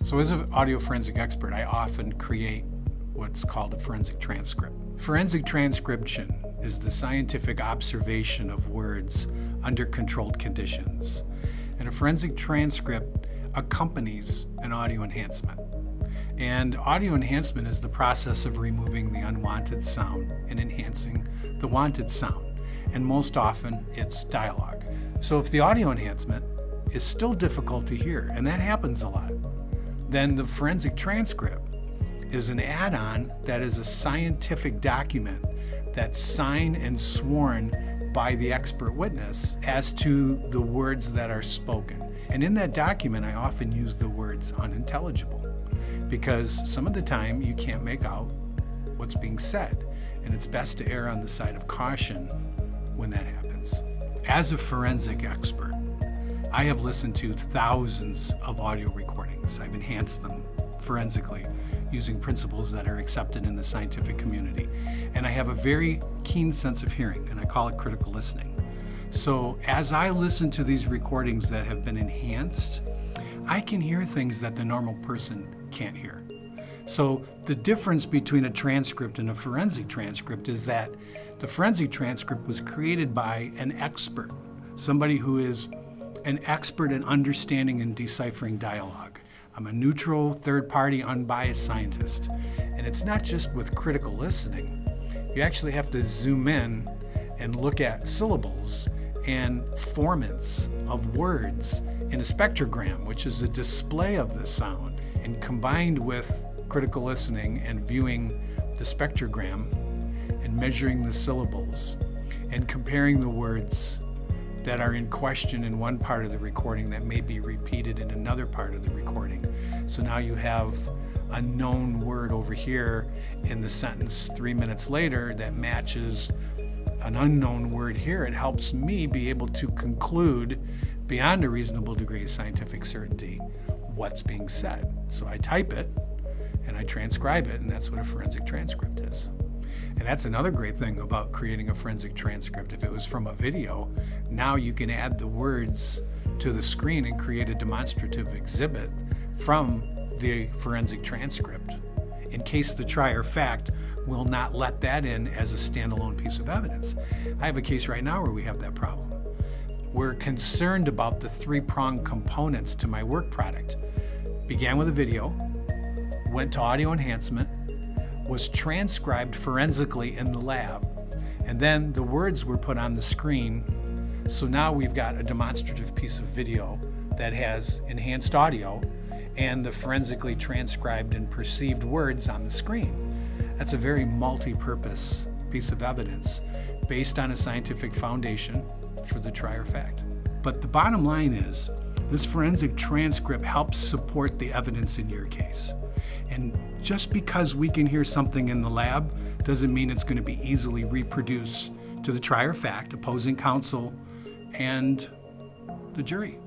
So as an audio forensic expert, I often create what's called a forensic transcript. Forensic transcription is the scientific observation of words under controlled conditions. And a forensic transcript accompanies an audio enhancement. And audio enhancement is the process of removing the unwanted sound and enhancing the wanted sound. And most often, it's dialogue. So if the audio enhancement is still difficult to hear, and that happens a lot, then the forensic transcript is an add-on that is a scientific document that's signed and sworn by the expert witness as to the words that are spoken. And in that document, I often use the words unintelligible because some of the time you can't make out what's being said, and it's best to err on the side of caution when that happens. As a forensic expert, I have listened to thousands of audio recordings. I've enhanced them forensically using principles that are accepted in the scientific community. And I have a very keen sense of hearing, and I call it critical listening. So as I listen to these recordings that have been enhanced, I can hear things that the normal person can't hear. So the difference between a transcript and a forensic transcript is that the forensic transcript was created by an expert, somebody who is an expert in understanding and deciphering dialogue. I'm a neutral, third-party, unbiased scientist. And it's not just with critical listening. You actually have to zoom in and look at syllables and formants of words in a spectrogram, which is a display of the sound. And combined with critical listening and viewing the spectrogram and measuring the syllables and comparing the words that are in question in one part of the recording that may be repeated in another part of the recording. So now you have a known word over here in the sentence 3 minutes later that matches an unknown word here. It helps me be able to conclude beyond a reasonable degree of scientific certainty what's being said. So I type it and I transcribe it, and that's what a forensic transcript is. And that's another great thing about creating a forensic transcript. If it was from a video, now you can add the words to the screen and create a demonstrative exhibit from the forensic transcript in case the trier fact will not let that in as a standalone piece of evidence. I have a case right now where we have that problem. We're concerned about the three-pronged components to my work product. Began with a video, went to audio enhancement, was transcribed forensically in the lab, and then the words were put on the screen. So now we've got a demonstrative piece of video that has enhanced audio and the forensically transcribed and perceived words on the screen. That's a very multi-purpose piece of evidence based on a scientific foundation for the trier fact. But the bottom line is, this forensic transcript helps support the evidence in your case. And just because we can hear something in the lab doesn't mean it's going to be easily reproduced to the trier fact, opposing counsel, and the jury.